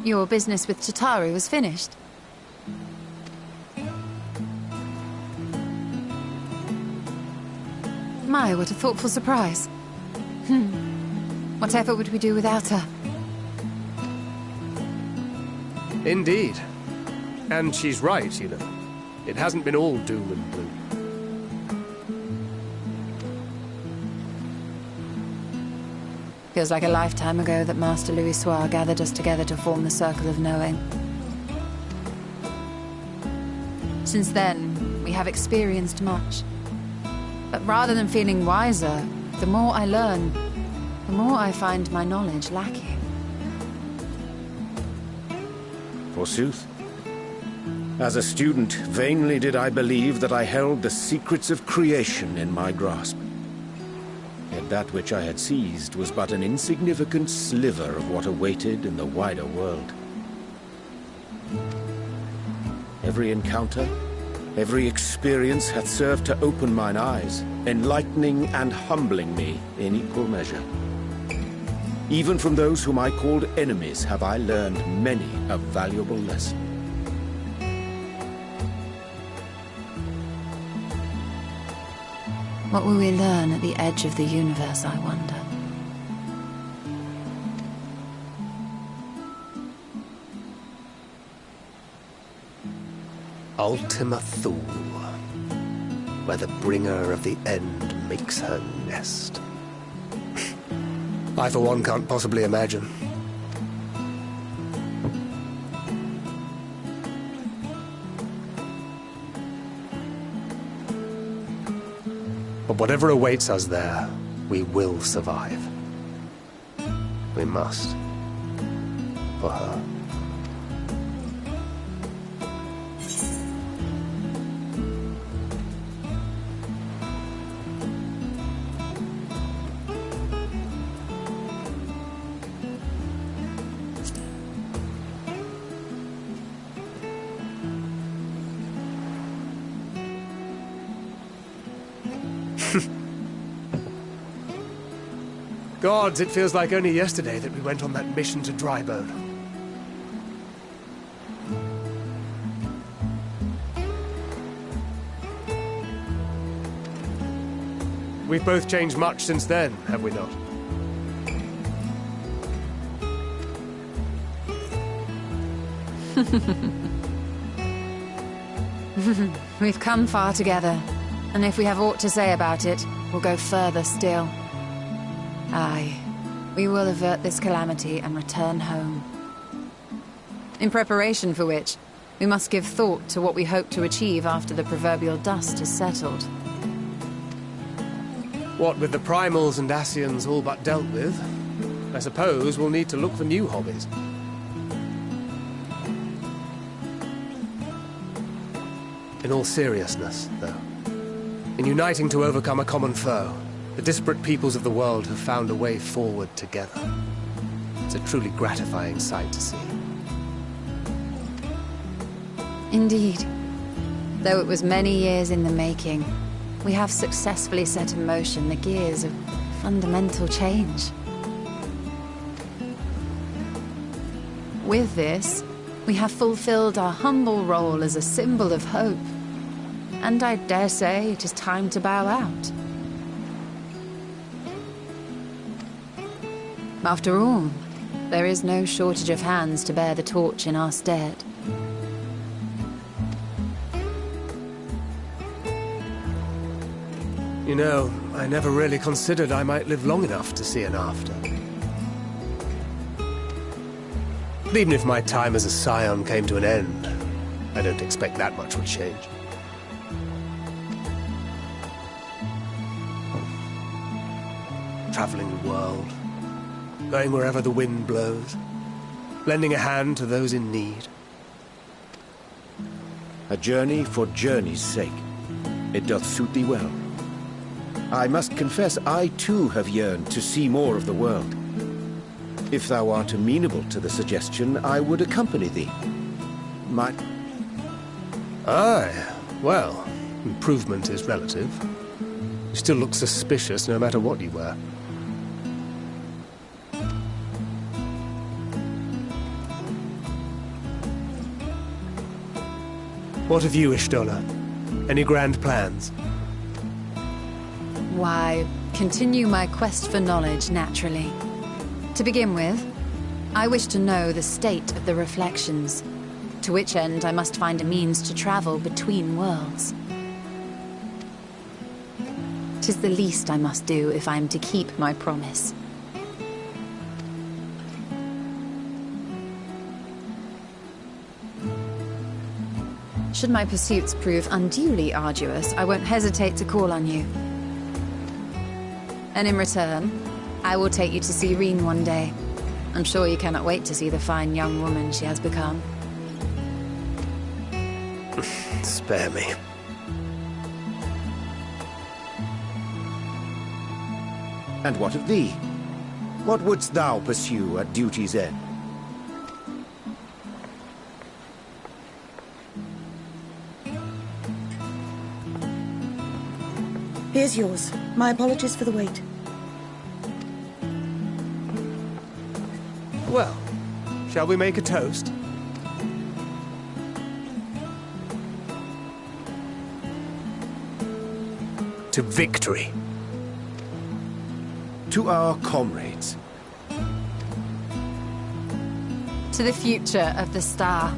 Your business with Chitauri was finished. My, what a thoughtful surprise. Whatever would we do without her? Indeed. And she's right, you know. It hasn't been all doom and gloom. Feels like a lifetime ago that Master Louis Soir gathered us together to form the Circle of Knowing. Since then, we have experienced much. But rather than feeling wiser, the more I learn, the more I find my knowledge lacking. Forsooth. As a student, vainly did I believe that I held the secrets of creation in my grasp. Yet that which I had seized was but an insignificant sliver of what awaited in the wider world. Every encounter, every experience hath served to open mine eyes, enlightening and humbling me in equal measure. Even from those whom I called enemies have I learned many a valuable lesson. What will we learn at the edge of the universe, I wonder? Ultima Thule, where the bringer of the end makes her nest. I, for one, can't possibly imagine. But whatever awaits us there, we will survive. We must. For her. Gods, it feels like only yesterday that we went on that mission to Drybone. We've both changed much since then, have we not? We've come far together, and if we have aught to say about it, we'll go further still. Aye, we will avert this calamity and return home. In preparation for which, we must give thought to what we hope to achieve after the proverbial dust has settled. What with the primals and Ascians all but dealt with, I suppose we'll need to look for new hobbies. In all seriousness, though, in uniting to overcome a common foe, the disparate peoples of the world have found a way forward together. It's a truly gratifying sight to see. Indeed. Though it was many years in the making, we have successfully set in motion the gears of fundamental change. With this, we have fulfilled our humble role as a symbol of hope. And I dare say it is time to bow out. After all, there is no shortage of hands to bear the torch in our stead. You know, I never really considered I might live long enough to see an after. But even if my time as a scion came to an end, I don't expect that much would change. Traveling the world, going wherever the wind blows, lending a hand to those in need. A journey for journey's sake. It doth suit thee well. I must confess I too have yearned to see more of the world. If thou art amenable to the suggestion, I would accompany thee. Aye, well, improvement is relative. You still look suspicious no matter what you wear. What of you, Ishtona? Any grand plans? Why, continue my quest for knowledge, naturally. To begin with, I wish to know the state of the reflections, to which end I must find a means to travel between worlds. 'Tis the least I must do if I am to keep my promise. Should my pursuits prove unduly arduous, I won't hesitate to call on you. And in return, I will take you to see Reen one day. I'm sure you cannot wait to see the fine young woman she has become. Spare me. And what of thee? What wouldst thou pursue at duty's end? Here's yours. My apologies for the wait. Well, shall we make a toast? To victory. To our comrades. To the future of the star.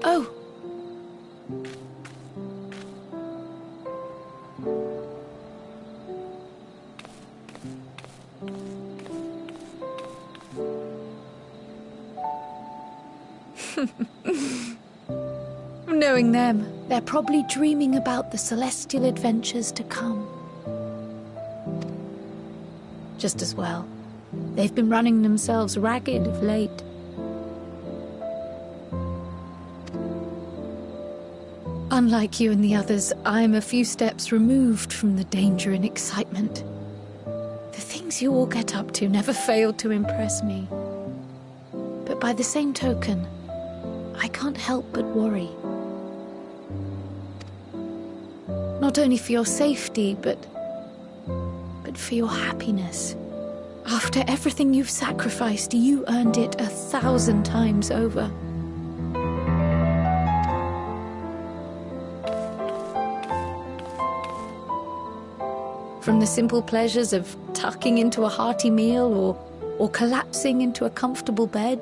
Oh, Knowing them, they're probably dreaming about the celestial adventures to come. Just as well. They've been running themselves ragged of late. Unlike you and the others, I'm a few steps removed from the danger and excitement. The things you all get up to never fail to impress me. But by the same token, I can't help but worry. Not only for your safety, but for your happiness. After everything you've sacrificed, you earned it 1,000 times over. From the simple pleasures of tucking into a hearty meal or collapsing into a comfortable bed,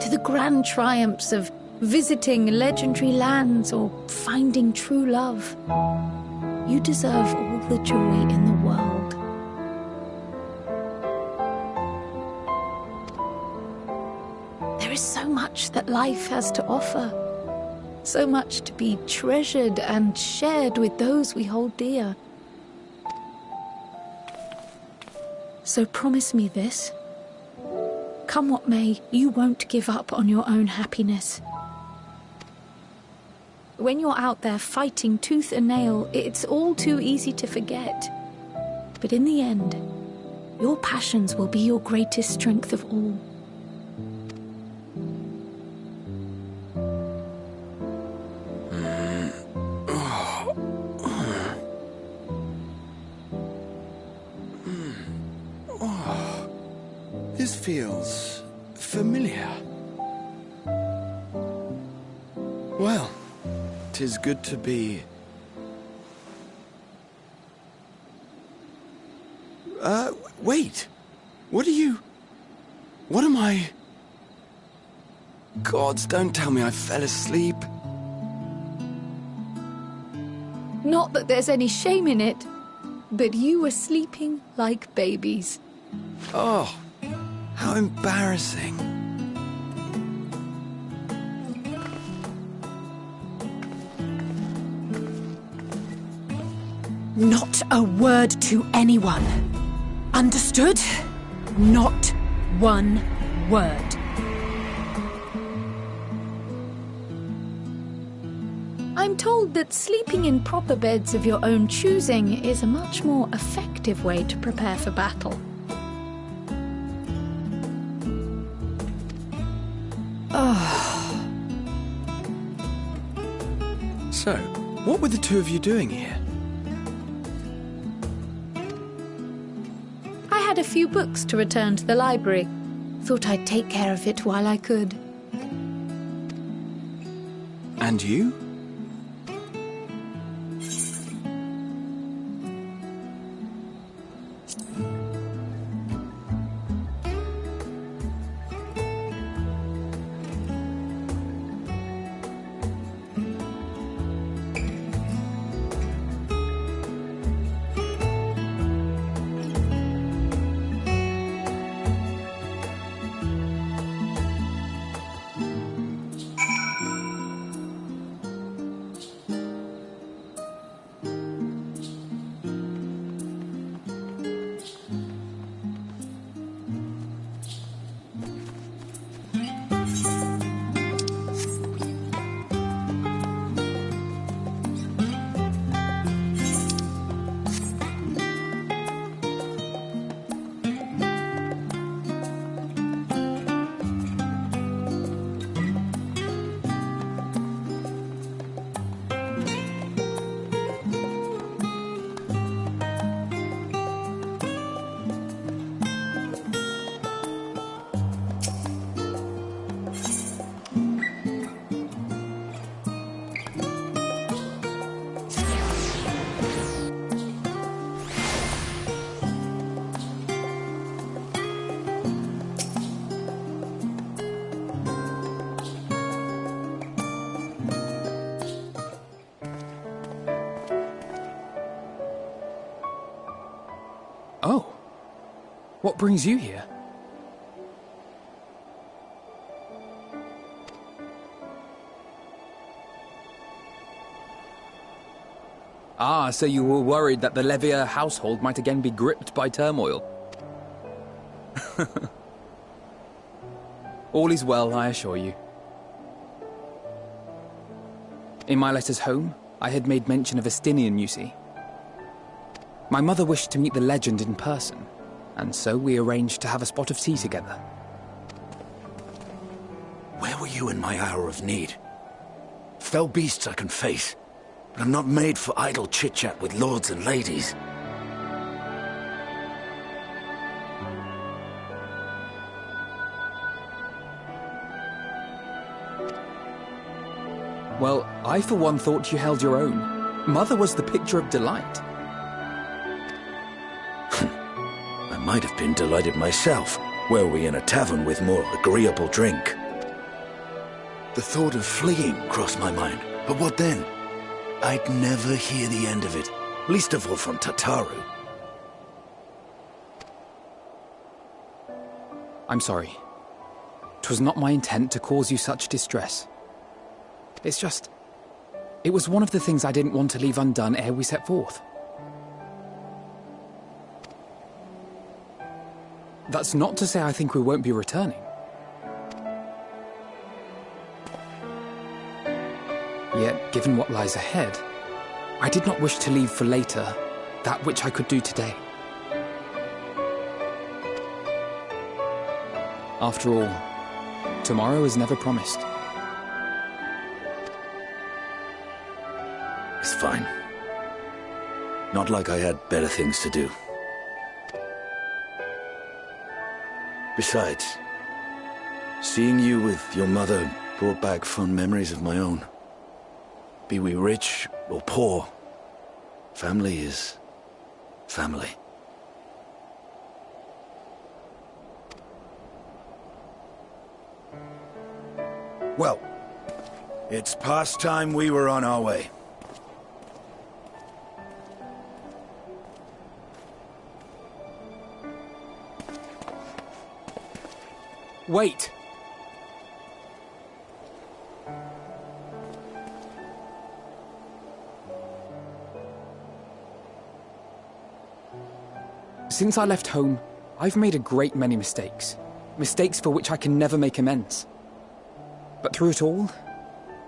to the grand triumphs of visiting legendary lands or finding true love, you deserve all the joy in the world. There is so much that life has to offer. So much to be treasured and shared with those we hold dear. So promise me this. Come what may, you won't give up on your own happiness. When you're out there fighting tooth and nail, it's all too easy to forget. But in the end, your passions will be your greatest strength of all. This feels familiar. Well, 'tis good to be... wait. What am I... Gods, don't tell me I fell asleep. Not that there's any shame in it, but you were sleeping like babies. Oh, how embarrassing. Not a word to anyone. Understood? Not one word. I'm told that sleeping in proper beds of your own choosing is a much more effective way to prepare for battle. So, what were the two of you doing here? I had a few books to return to the library. Thought I'd take care of it while I could. And you? Oh. What brings you here? Ah, so you were worried that the Levier household might again be gripped by turmoil. All is well, I assure you. In my letters home, I had made mention of Estinian, you see. My mother wished to meet the legend in person, and so we arranged to have a spot of tea together. Where were you in my hour of need? Fell beasts I can face, but I'm not made for idle chit-chat with lords and ladies. Well, I for one thought you held your own. Mother was the picture of delight. I might have been delighted myself, were we in a tavern with more agreeable drink. The thought of fleeing crossed my mind, but what then? I'd never hear the end of it, least of all from Tataru. I'm sorry. 'Twas not my intent to cause you such distress. It's just... it was one of the things I didn't want to leave undone ere we set forth. That's not to say I think we won't be returning. Yet, given what lies ahead, I did not wish to leave for later that which I could do today. After all, tomorrow is never promised. It's fine. Not like I had better things to do. Besides, seeing you with your mother brought back fond memories of my own. Be we rich or poor, family is family. Well, it's past time we were on our way. Wait! Since I left home, I've made a great many mistakes. Mistakes for which I can never make amends. But through it all,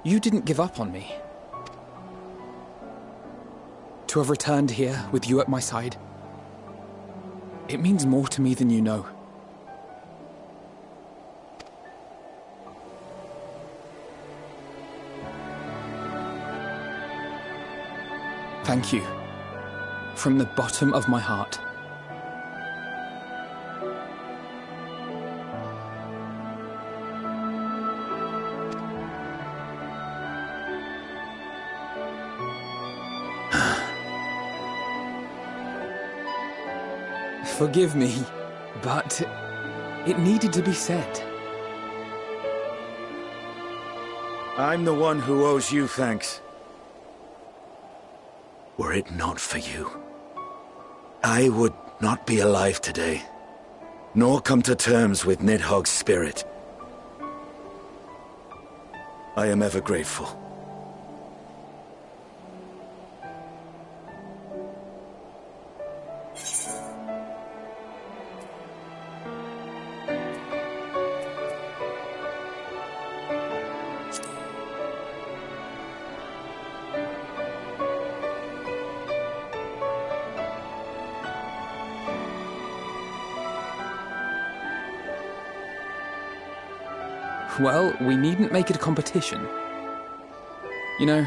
you didn't give up on me. To have returned here with you at my side, it means more to me than you know. Thank you, from the bottom of my heart. Forgive me, but it needed to be said. I'm the one who owes you thanks. Were it not for you, I would not be alive today, nor come to terms with Nidhogg's spirit. I am ever grateful. Well, we needn't make it a competition. You know,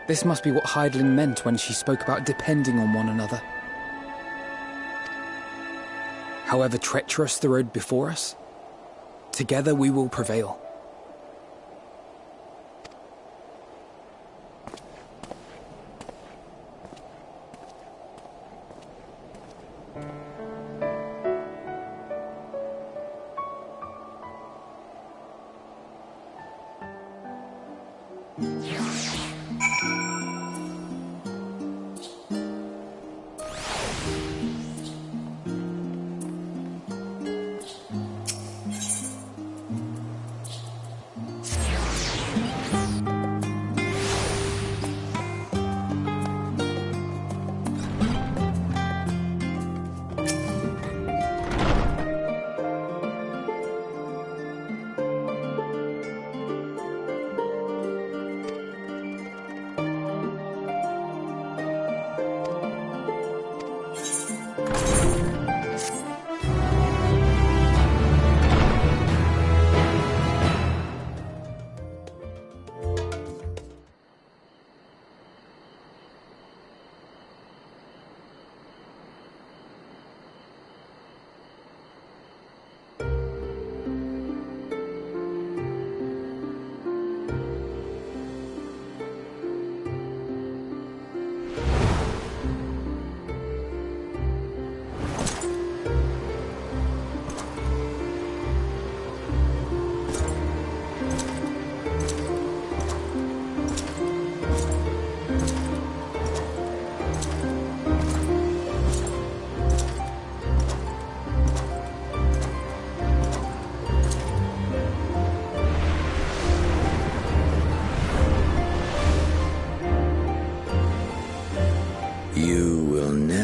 this must be what Hydaelyn meant when she spoke about depending on one another. However treacherous the road before us, together we will prevail.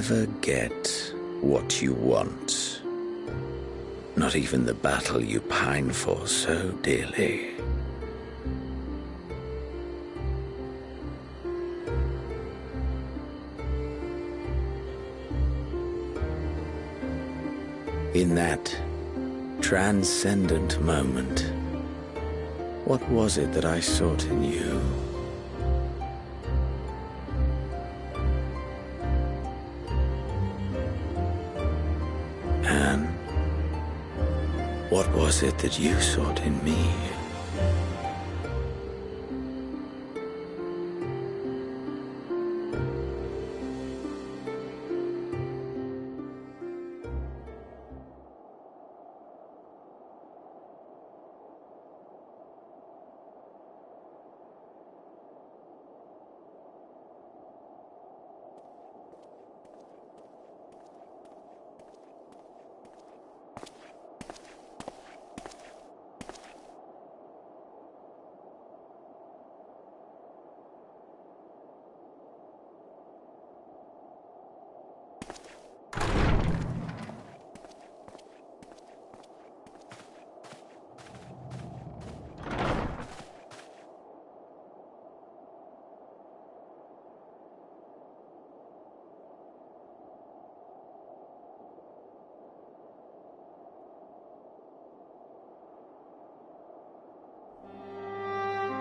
never get what you want. Not even the battle you pine for so dearly. In that transcendent moment, what was it that I sought in you? And what was it that you sought in me?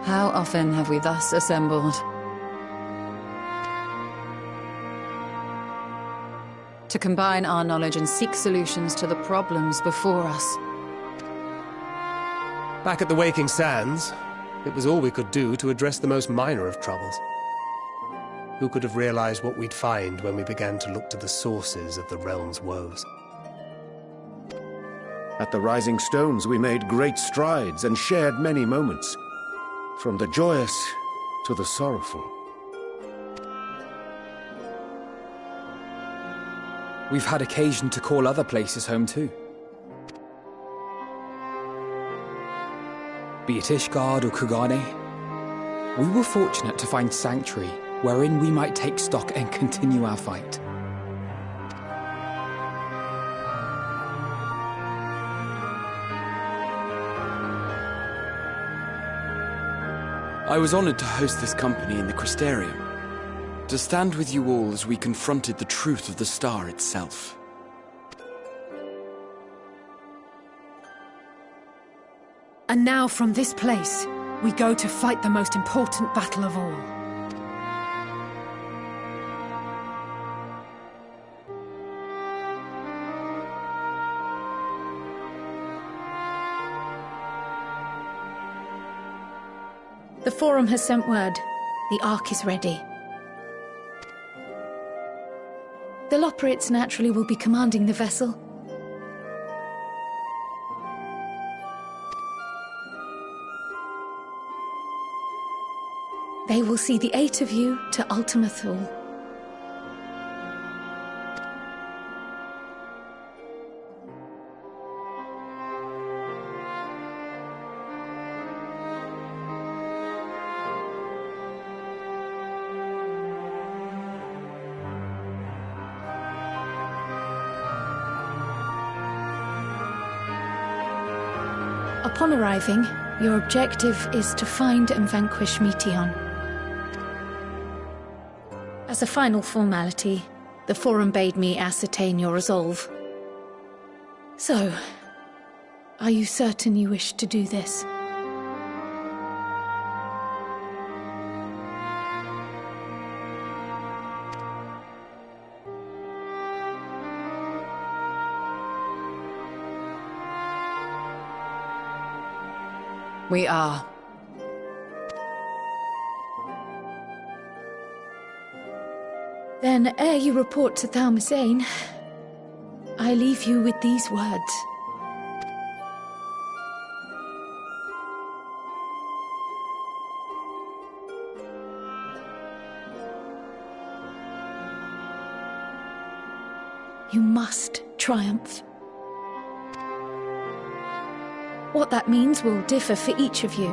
How often have we thus assembled? To combine our knowledge and seek solutions to the problems before us. Back at the Waking Sands, it was all we could do to address the most minor of troubles. Who could have realized what we'd find when we began to look to the sources of the realm's woes? At the Rising Stones, we made great strides and shared many moments. From the joyous to the sorrowful. We've had occasion to call other places home too. Be it Ishgard or Kugane, we were fortunate to find sanctuary wherein we might take stock and continue our fight. I was honored to host this company in the Crystarium, to stand with you all as we confronted the truth of the star itself. And now from this place, we go to fight the most important battle of all. The Forum has sent word. The Ark is ready. The Loporrits naturally will be commanding the vessel. They will see the 8 of you to Ultima Thule. Upon arriving, your objective is to find and vanquish Meteon. As a final formality, the Forum bade me ascertain your resolve. So, are you certain you wish to do this? We are. Then, ere you report to Thalmasane, I leave you with these words. You must triumph. What that means will differ for each of you.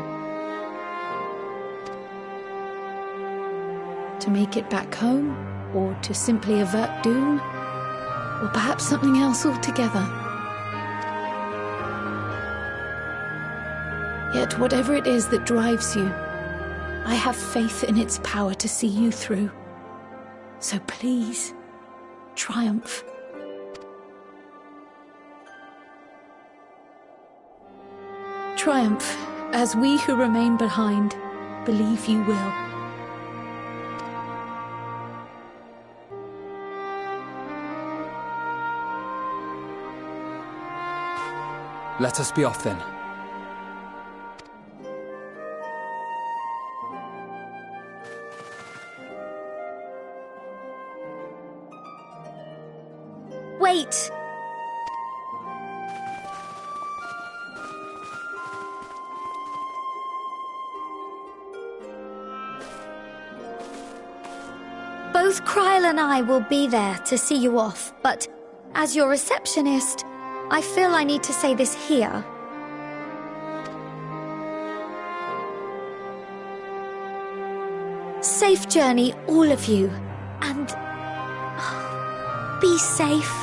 To make it back home, or to simply avert doom, or perhaps something else altogether. Yet whatever it is that drives you, I have faith in its power to see you through. So please, triumph. Triumph, as we who remain behind believe you will. Let us be off then. Wait! Both Kryl and I will be there to see you off, but as your receptionist, I feel I need to say this here. Safe journey, all of you, and be safe.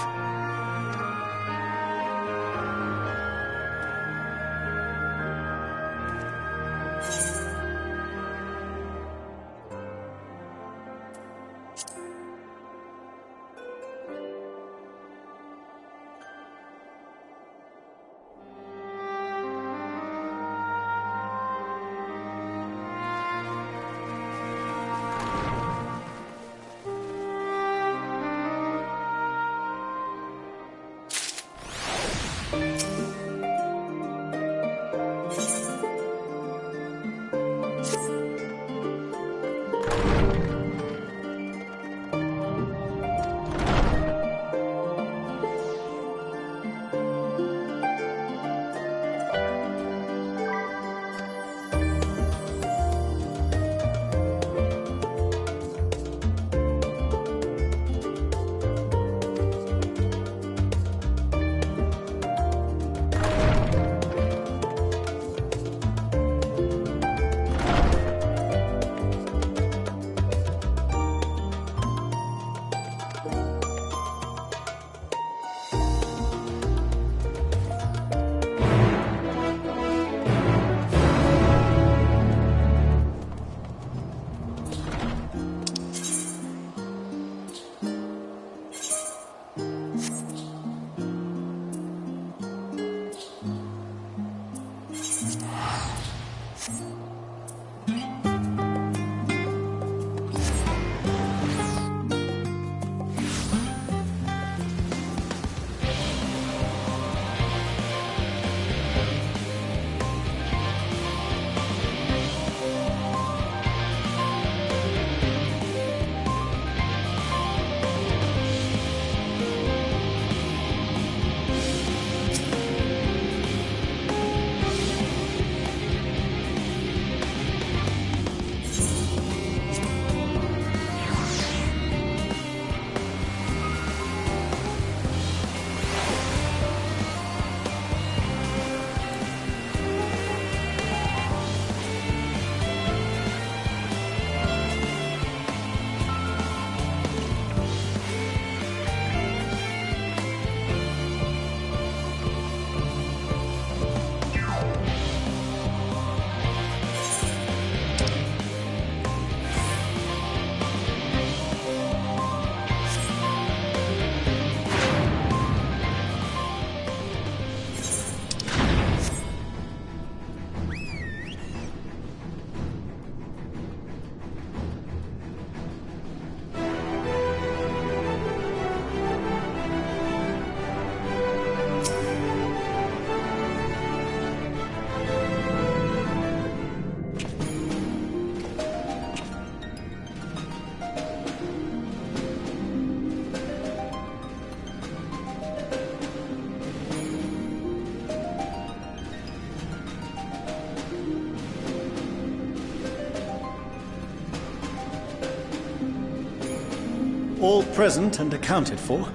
All present and accounted for?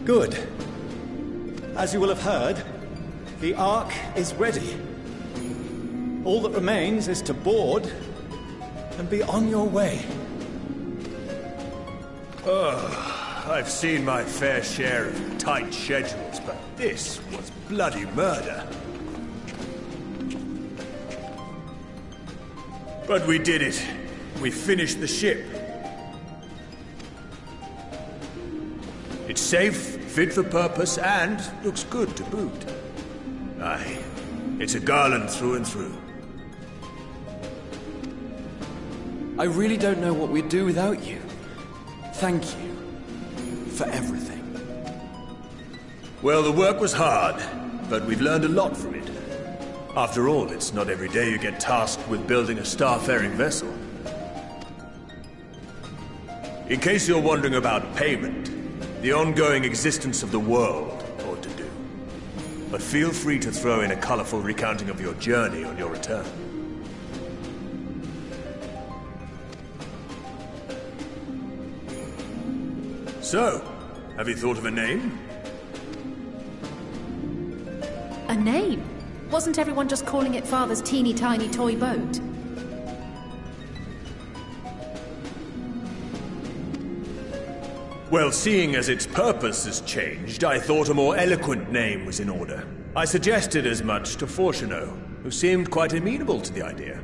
Good. As you will have heard, the Ark is ready. All that remains is to board and be on your way. Oh, I've seen my fair share of tight schedules, but this was bloody murder. But we did it. We finished the ship. It's safe, fit for purpose, and looks good to boot. Aye, it's a garland through and through. I really don't know what we'd do without you. Thank you for everything. Well, the work was hard, but we've learned a lot from it. After all, it's not every day you get tasked with building a star-faring vessel. In case you're wondering about payment, the ongoing existence of the world ought to do. But feel free to throw in a colorful recounting of your journey on your return. So, have you thought of a name? A name? Wasn't everyone just calling it Father's teeny tiny toy boat? Well, seeing as its purpose has changed, I thought a more eloquent name was in order. I suggested as much to Fortuneau, who seemed quite amenable to the idea.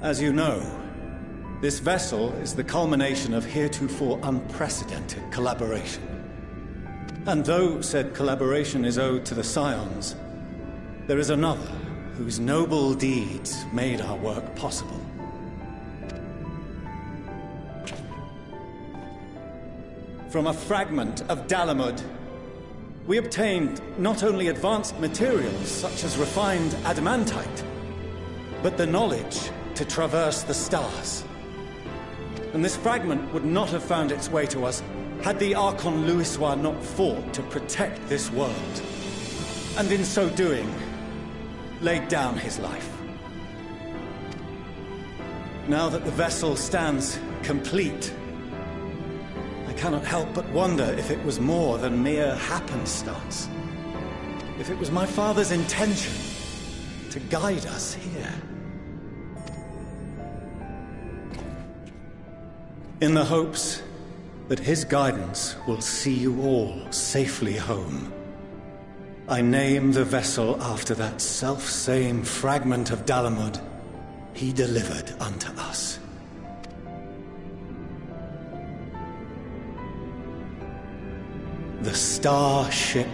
As you know, this vessel is the culmination of heretofore unprecedented collaboration. And though said collaboration is owed to the Scions, there is another whose noble deeds made our work possible. From a fragment of Dalamud, we obtained not only advanced materials such as refined adamantite, but the knowledge to traverse the stars. And this fragment would not have found its way to us had the Archon Louisoix not fought to protect this world. And in so doing, laid down his life. Now that the vessel stands complete, I cannot help but wonder if it was more than mere happenstance. If it was my father's intention to guide us here. In the hopes that his guidance will see you all safely home, I name the vessel after that self-same fragment of Dalamud he delivered unto us. The Starship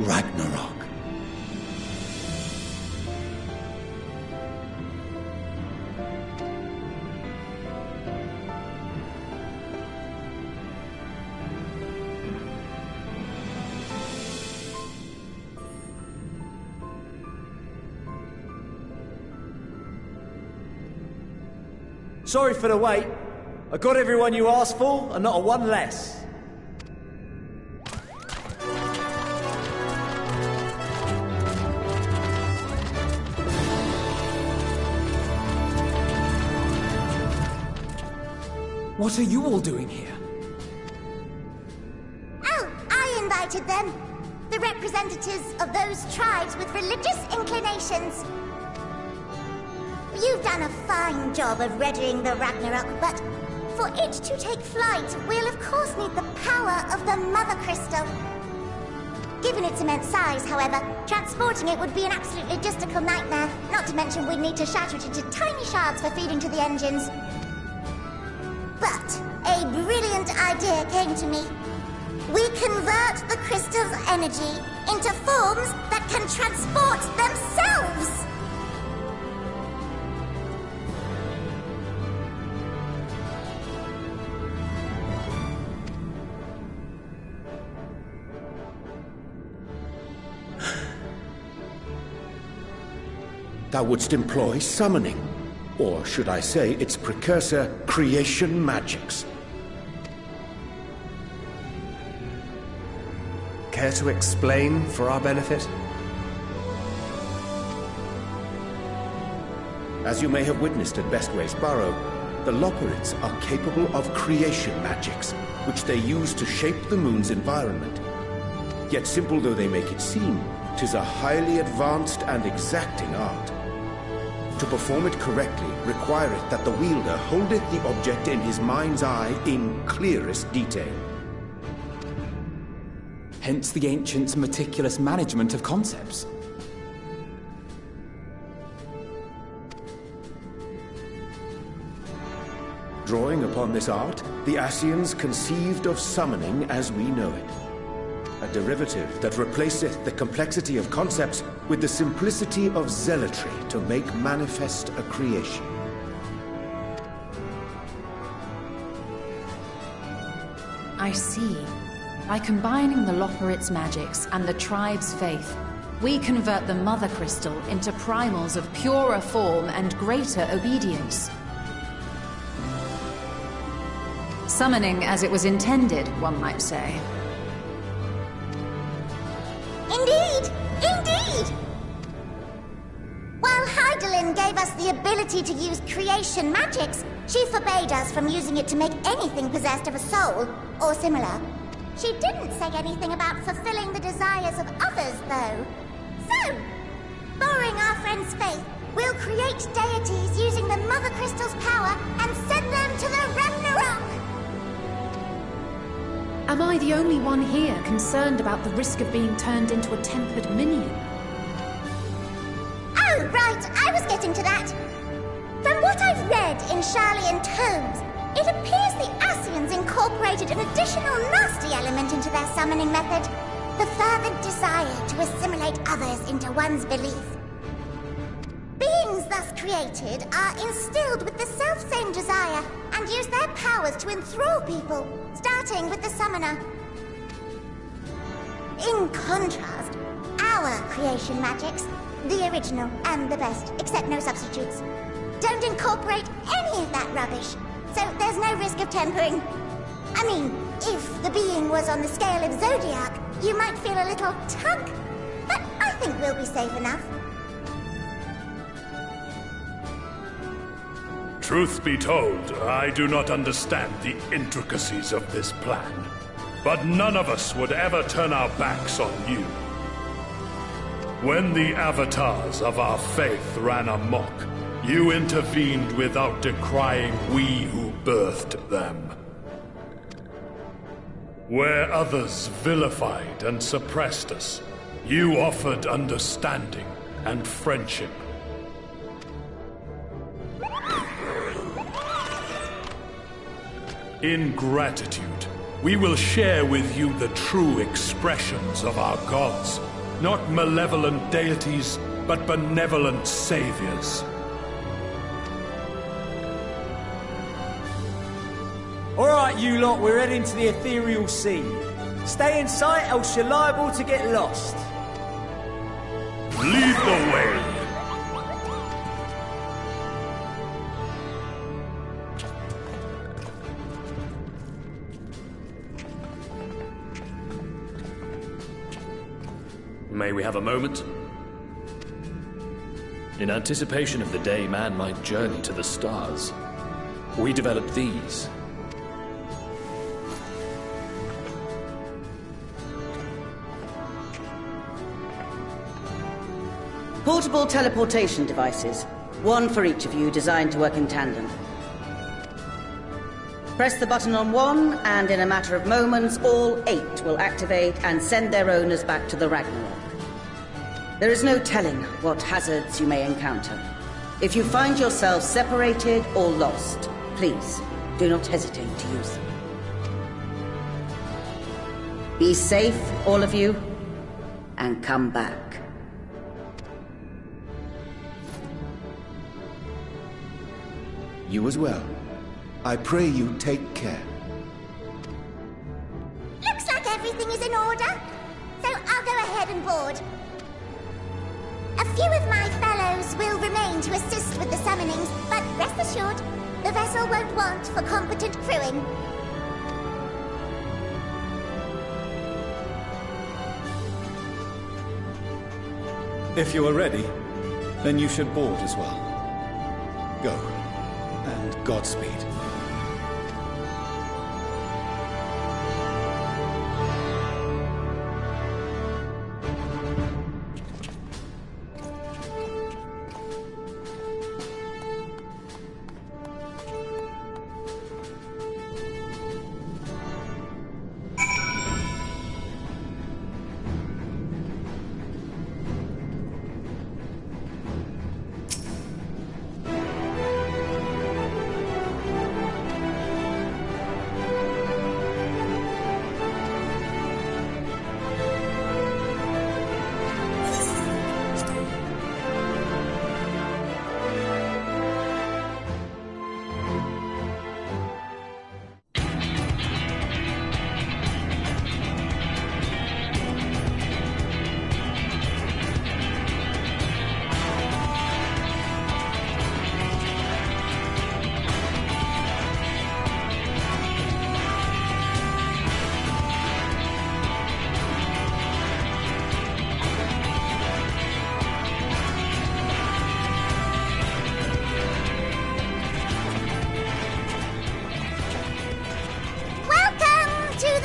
Ragnarok. Sorry for the wait. I got everyone you asked for, and not a one less. What are you all doing here? Oh, I invited them. The representatives of those tribes with religious inclinations. You've done a fine job of readying the Ragnarok, but for it to take flight, we'll of course need the power of the Mother Crystal. Given its immense size, however, transporting it would be an absolute logistical nightmare, not to mention we'd need to shatter it into tiny shards for feeding to the engines. But a brilliant idea came to me. We convert the crystal's energy into forms that can transport themselves! Thou wouldst employ summoning, or should I say its precursor, creation magics. Care to explain for our benefit? As you may have witnessed at Bestway's Burrow, the Loperids are capable of creation magics, which they use to shape the moon's environment. Yet simple though they make it seem, 'tis a highly advanced and exacting art. To perform it correctly requireth that the wielder holdeth the object in his mind's eye in clearest detail. Hence the ancients' meticulous management of concepts. Drawing upon this art, the Ascians conceived of summoning as we know it. A derivative that replaceth the complexity of concepts with the simplicity of zealotry to make manifest a creation. I see. By combining the Loporrit's magics and the tribe's faith, we convert the Mother Crystal into primals of purer form and greater obedience. Summoning as it was intended, one might say. Indeed! Indeed! While Heidelin gave us the ability to use creation magics, she forbade us from using it to make anything possessed of a soul, or similar. She didn't say anything about fulfilling the desires of others, though. So, borrowing our friend's faith, we'll create deities using the Mother Crystal's power and send them to the Ragnarok! Am I the only one here concerned about the risk of being turned into a tempered minion? Oh, right, I was getting to that. From what I've read in Sharlayan tomes, it appears the Ascians incorporated an additional nasty element into their summoning method. The fervent desire to assimilate others into one's belief. Beings thus created are instilled with the self-same desire and use their powers to enthrall people, starting with the summoner. In contrast, our creation magics, the original and the best, except no substitutes, don't incorporate any of that rubbish, so there's no risk of tempering. I mean, if the being was on the scale of Zodiac, you might feel a little tug, but I think we'll be safe enough. Truth be told, I do not understand the intricacies of this plan. But none of us would ever turn our backs on you. When the avatars of our faith ran amok, you intervened without decrying we who birthed them. Where others vilified and suppressed us, you offered understanding and friendship. In gratitude, we will share with you the true expressions of our gods. Not malevolent deities, but benevolent saviors. Alright, you lot, we're heading to the ethereal sea. Stay in sight, else you're liable to get lost. Lead the way! May we have a moment? In anticipation of the day man might journey to the stars, we developed these. Portable teleportation devices. One for each of you, designed to work in tandem. Press the button on one, and in a matter of moments, all 8 will activate and send their owners back to the Ragnarok. There is no telling what hazards you may encounter. If you find yourself separated or lost, please do not hesitate to use them. Be safe, all of you, and come back. You as well. I pray you take care. Looks like everything is in order, so I'll go ahead and board. A few of my fellows will remain to assist with the summonings, but rest assured, the vessel won't want for competent crewing. If you are ready, then you should board as well. Go, and Godspeed.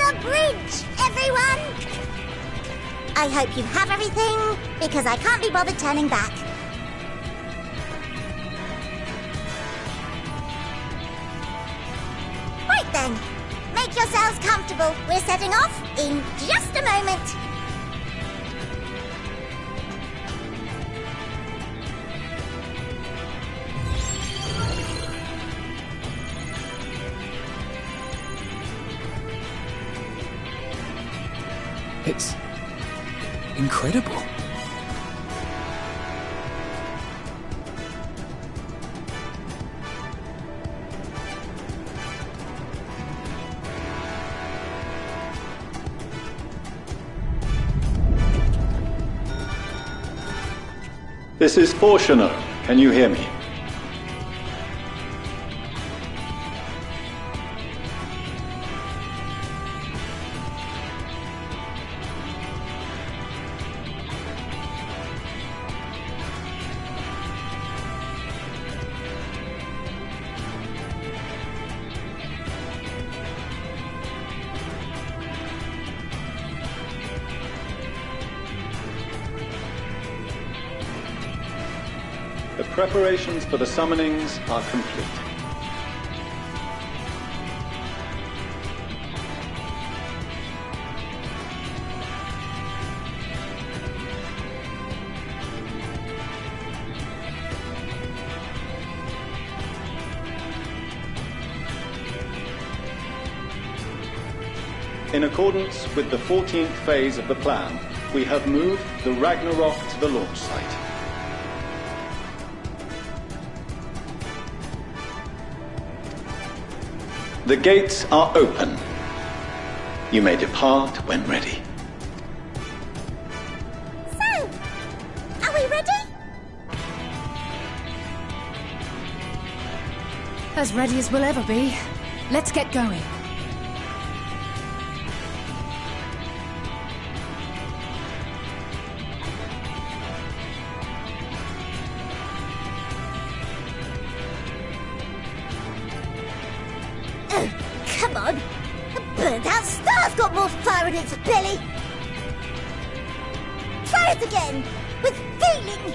the bridge, everyone! I hope you have everything, because I can't be bothered turning back. Right then, make yourselves comfortable. We're setting off in just a moment. It's incredible. This is Fortuno. Can you hear me? The preparations for the summonings are complete. In accordance with the 14th phase of the plan, we have moved the Ragnarok to the launch site. The gates are open. You may depart when ready. So, are we ready? As ready as we'll ever be. Let's get going. Come on! A burnt-out star's got more fire in its belly! Try it again! With feeling!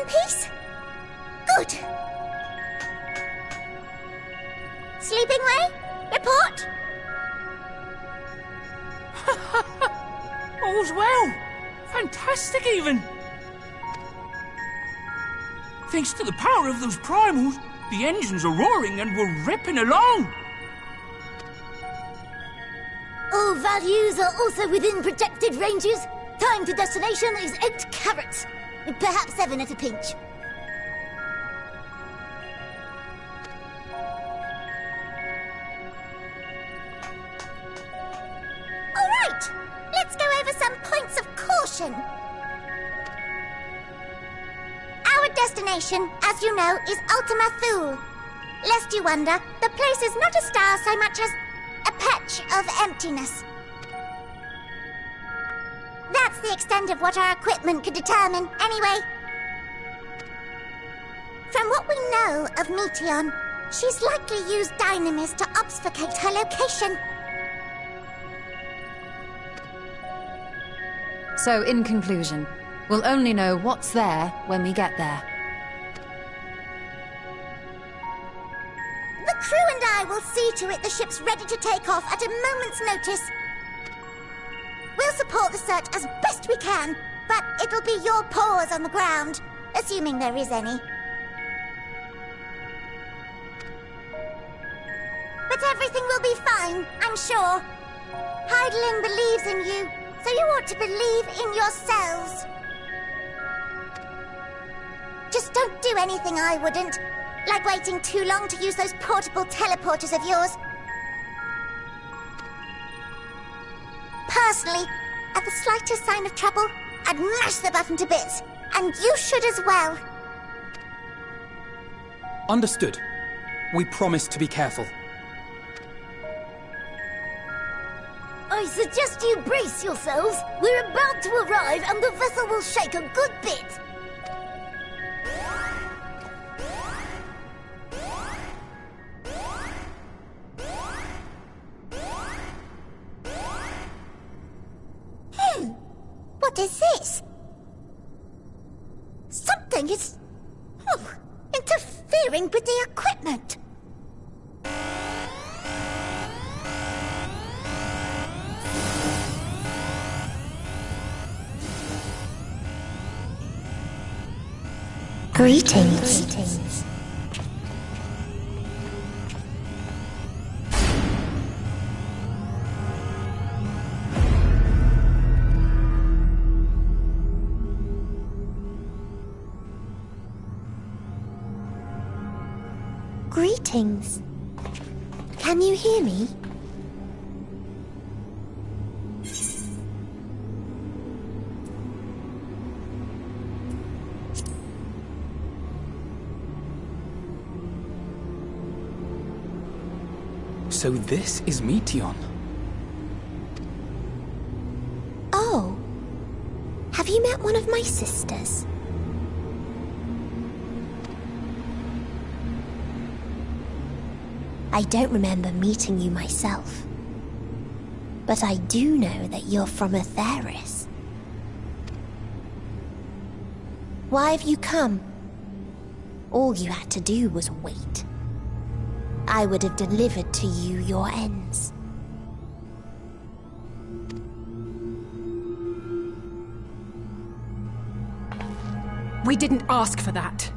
one piece? Good. Sleeping way? Report? All's well. Fantastic, even. Thanks to the power of those primals, the engines are roaring and we're ripping along. All values are also within protected ranges. Time to destination is 8 carats. Perhaps 7 at a pinch. All right, let's go over some points of caution. Our destination, as you know, is Ultima Thule. Lest you wonder, the place is not a star so much as a patch of emptiness. That's the extent of what our equipment could determine, anyway. From what we know of Meteon, she's likely used dynamis to obfuscate her location. So, in conclusion, we'll only know what's there when we get there. The crew and I will see to it the ship's ready to take off at a moment's notice. We'll support the search as best we can, but it'll be your paws on the ground, assuming there is any. But everything will be fine, I'm sure. Hydaelyn believes in you, so you ought to believe in yourselves. Just don't do anything I wouldn't, like waiting too long to use those portable teleporters of yours. Personally, at the slightest sign of trouble, I'd mash the button to bits, and you should as well. Understood. We promise to be careful. I suggest you brace yourselves. We're about to arrive and the vessel will shake a good bit. What is this? Something is... interfering with the equipment. Greetings. Greetings. Can you hear me? So this is Meteon. Oh. Have you met one of my sisters? I don't remember meeting you myself. But I do know that you're from Atheris. Why have you come? All you had to do was wait. I would have delivered to you your ends. We didn't ask for that.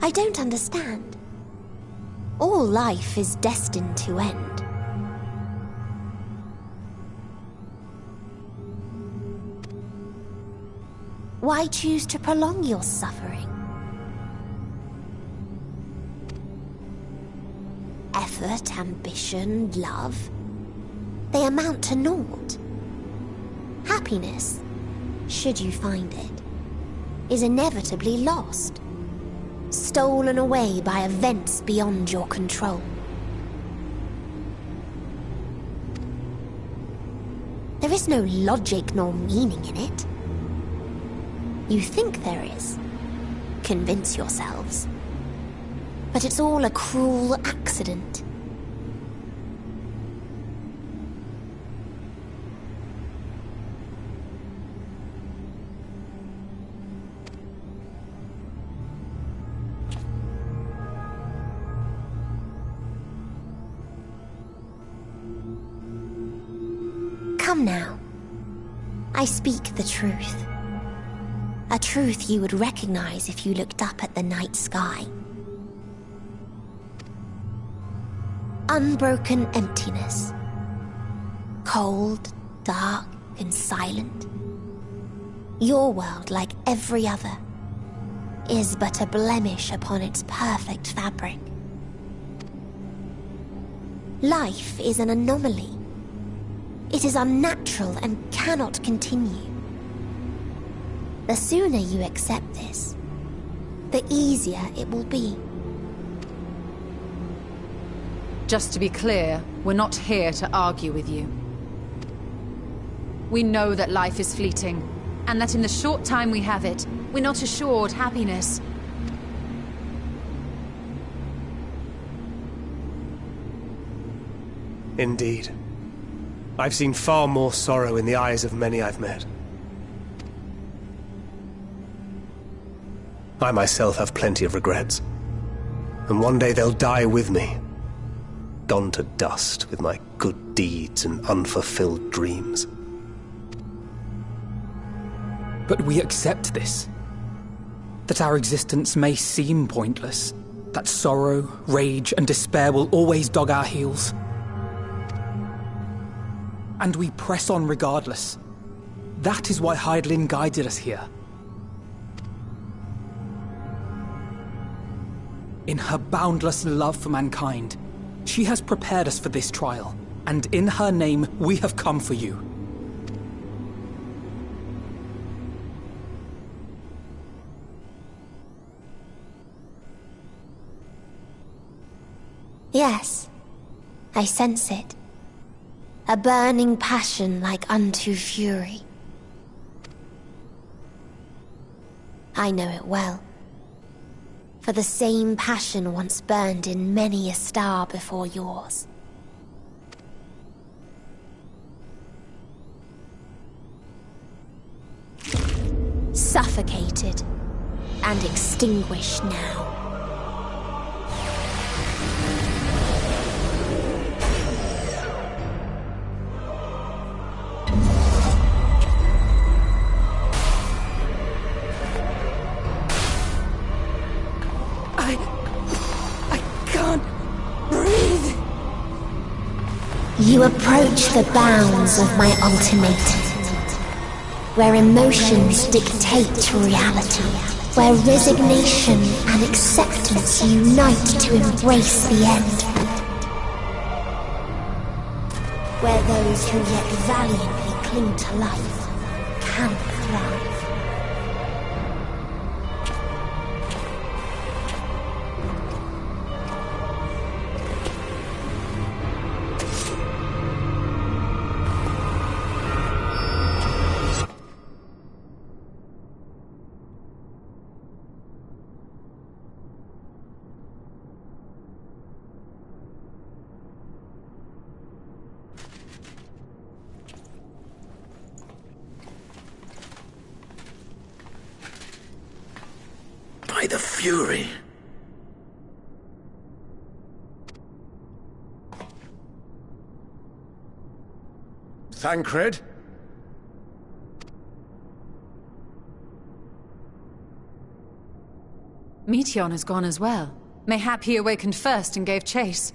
I don't understand. All life is destined to end. Why choose to prolong your suffering? Effort, ambition, love, they amount to naught. Happiness, should you find it, is inevitably lost. Stolen away by events beyond your control. There is no logic nor meaning in it. You think there is. Convince yourselves. But it's all a cruel accident. Come now. I speak the truth. A truth you would recognize if you looked up at the night sky. Unbroken emptiness. Cold, dark, and silent. Your world, like every other, is but a blemish upon its perfect fabric. Life is an anomaly. It is unnatural and cannot continue. The sooner you accept this, the easier it will be. Just to be clear, we're not here to argue with you. We know that life is fleeting, and that in the short time we have it, we're not assured happiness. Indeed. I've seen far more sorrow in the eyes of many I've met. I myself have plenty of regrets. And one day they'll die with me. Gone to dust with my good deeds and unfulfilled dreams. But we accept this. That our existence may seem pointless. That sorrow, rage, and despair will always dog our heels. And we press on regardless. That is why Hydaelyn guided us here. In her boundless love for mankind, she has prepared us for this trial, and in her name, we have come for you. Yes, I sense it. A burning passion like unto fury. I know it well. For the same passion once burned in many a star before yours. Suffocated and extinguished now. You approach the bounds of my ultimatum, where emotions dictate reality, where resignation and acceptance unite to embrace the end, where those who yet valiantly cling to life can thrive. By the Fury. Thancred? Meteion has gone as well. Mayhap he awakened first and gave chase.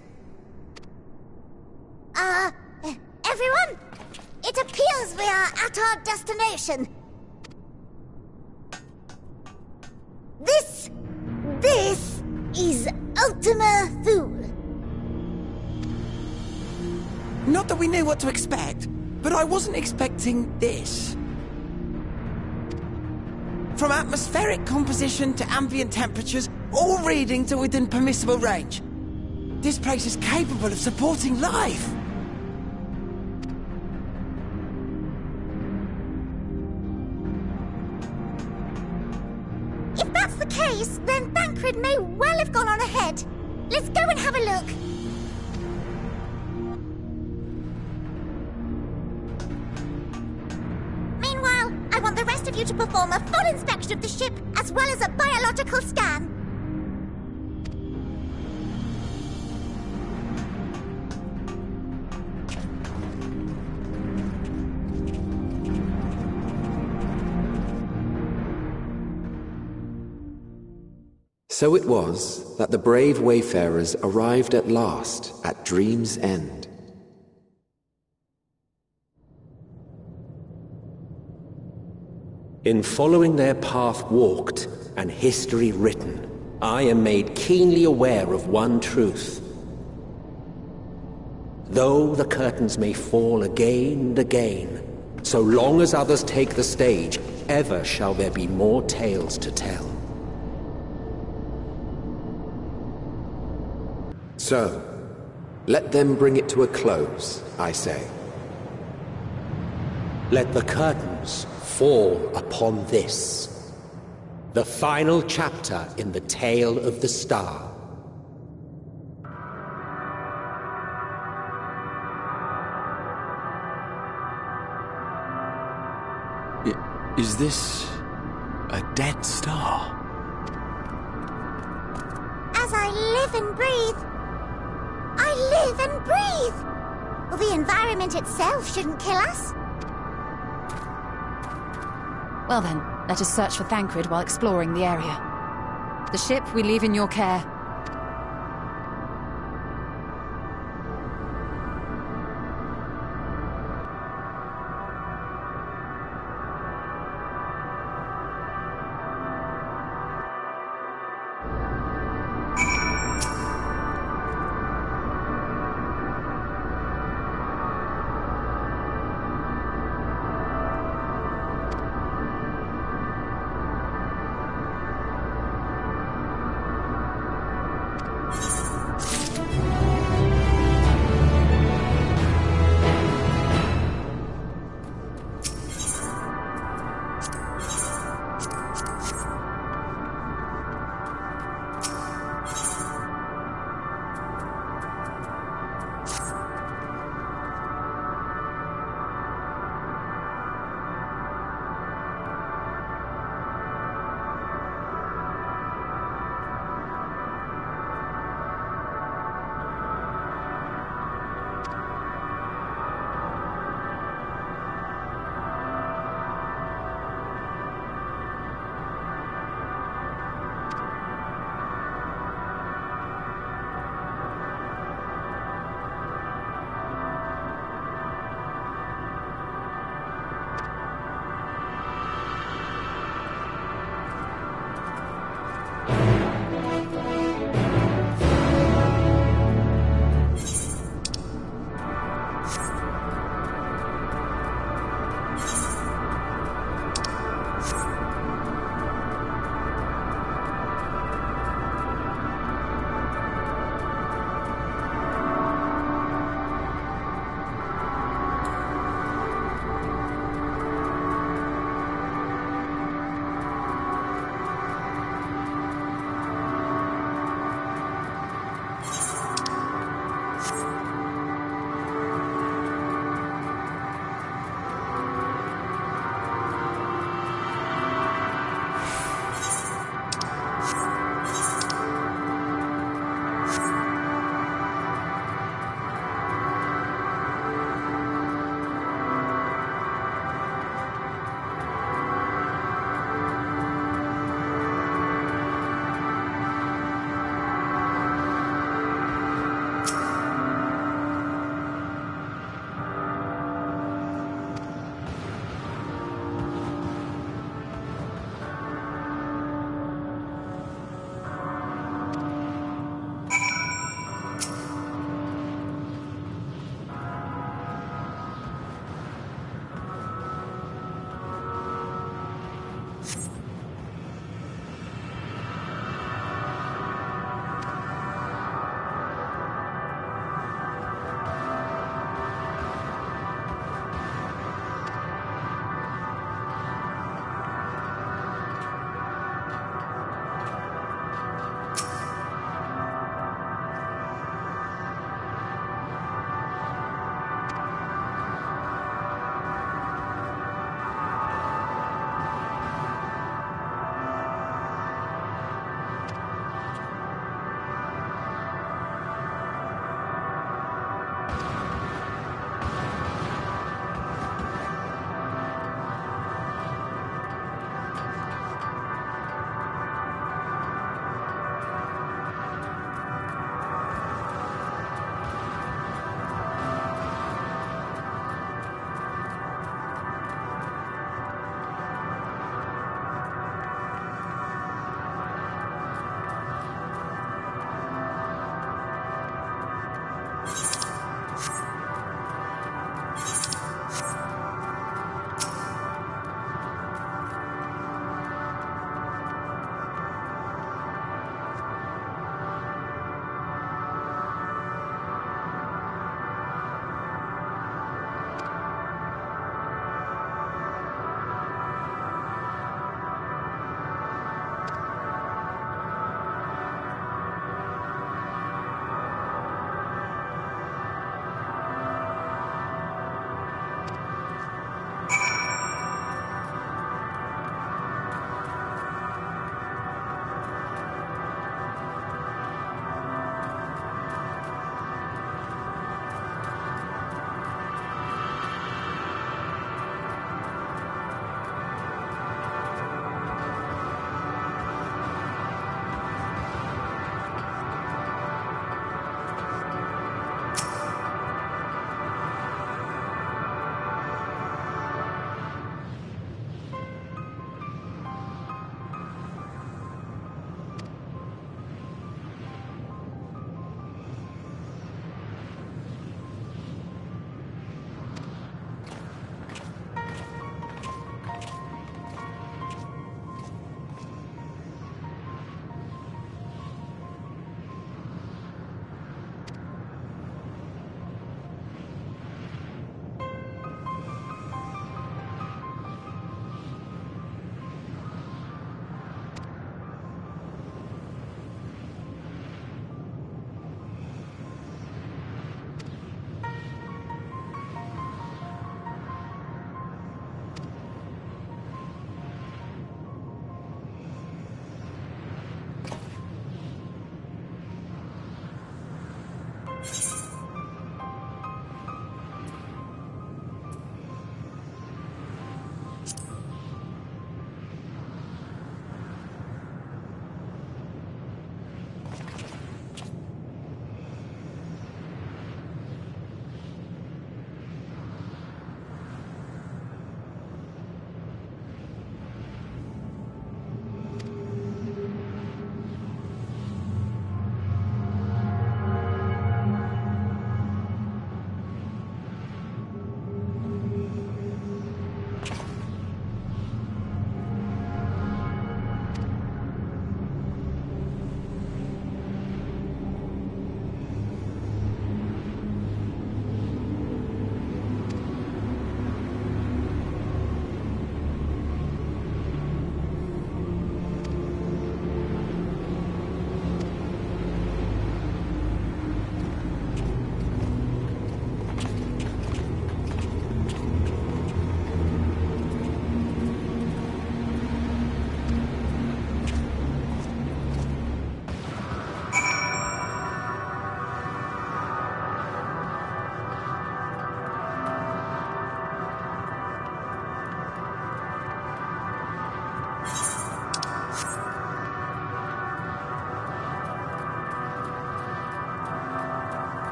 Everyone? It appears we are at our destination. This is Ultima Thule. Not that we knew what to expect, but I wasn't expecting this. From atmospheric composition to ambient temperatures, all reading to within permissible range. This place is capable of supporting life. If that's the case, then Thancred may well have gone on ahead. Let's go and have a look. Meanwhile, I want the rest of you to perform a full inspection of the ship, as well as a biological scan. So it was that the brave wayfarers arrived at last at Dream's End. In following their path walked and history written, I am made keenly aware of one truth. Though the curtains may fall again and again, so long as others take the stage, ever shall there be more tales to tell. So, let them bring it to a close, I say. Let the curtains fall upon this, the final chapter in the tale of the star. Is this a dead star? As I live and breathe, I live and breathe! Well, the environment itself shouldn't kill us. Well then, let us search for Thancred while exploring the area. The ship we leave in your care.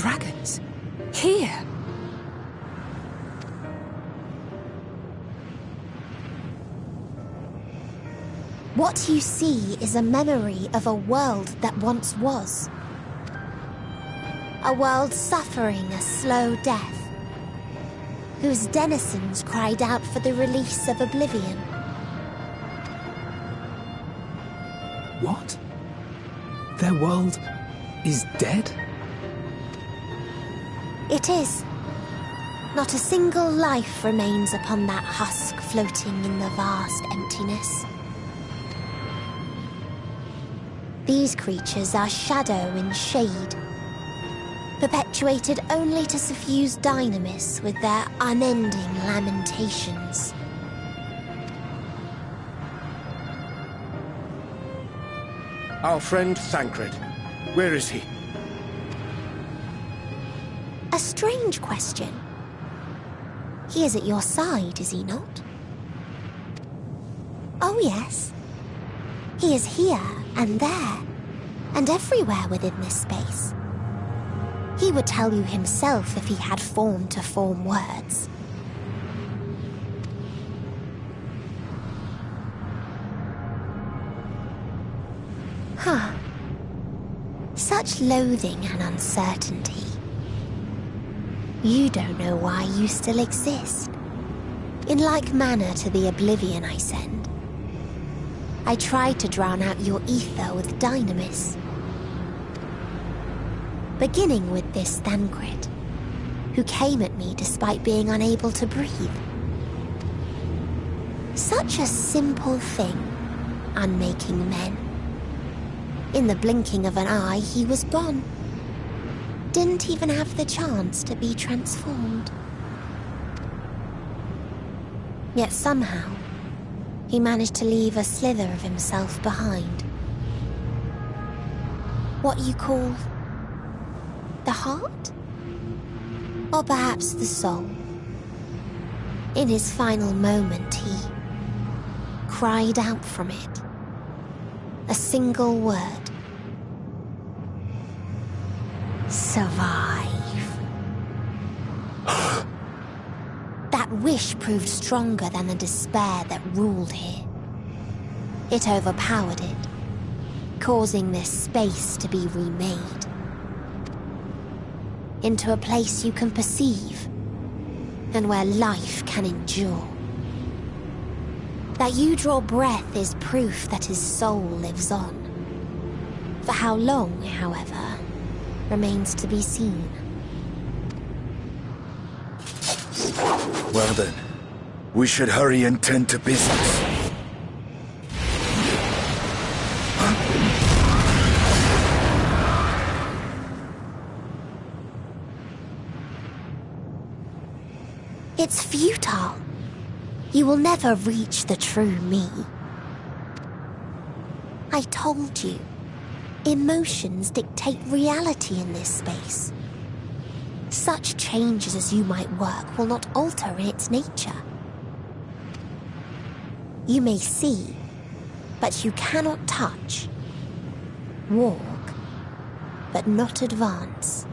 dragons. Here. What you see is a memory of a world that once was. A world suffering a slow death, whose denizens cried out for the release of oblivion. What? Their world is dead? It is. Not a single life remains upon that husk floating in the vast emptiness. These creatures are shadow in shade, perpetuated only to suffuse dynamis with their unending lamentations. Our friend Thancred, where is he? A strange question. He is at your side, is he not? Oh yes. He is here, and there, and everywhere within this space. He would tell you himself if he had form to form words. Huh. Such loathing and uncertainty. You don't know why you still exist. In like manner to the oblivion I send. I tried to drown out your ether with dynamis. Beginning with this Thancred, who came at me despite being unable to breathe. Such a simple thing, unmaking men. In the blinking of an eye, he was gone. Didn't even have the chance to be transformed. Yet somehow, he managed to leave a slither of himself behind. What you call the heart? Or perhaps the soul. In his final moment, he cried out from it. A single word. Survive. That wish proved stronger than the despair that ruled here. It overpowered it, causing this space to be remade. Into a place you can perceive, and where life can endure. That you draw breath is proof that his soul lives on. For how long, however, remains to be seen. Well then, we should hurry and tend to business. It's futile. You will never reach the true me. I told you, emotions dictate reality in this space. Such changes as you might work will not alter its nature. You may see, but you cannot touch. Walk, but not advance.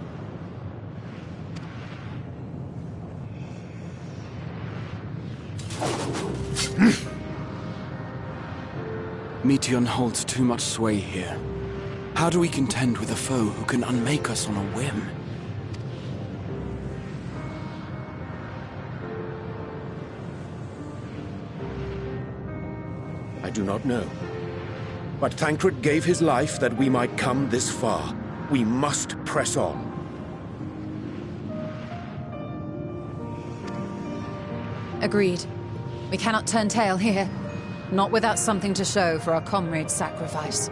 Meteion holds too much sway here. How do we contend with a foe who can unmake us on a whim? I do not know. But Thancred gave his life that we might come this far. We must press on. Agreed. We cannot turn tail here. Not without something to show for our comrade's sacrifice.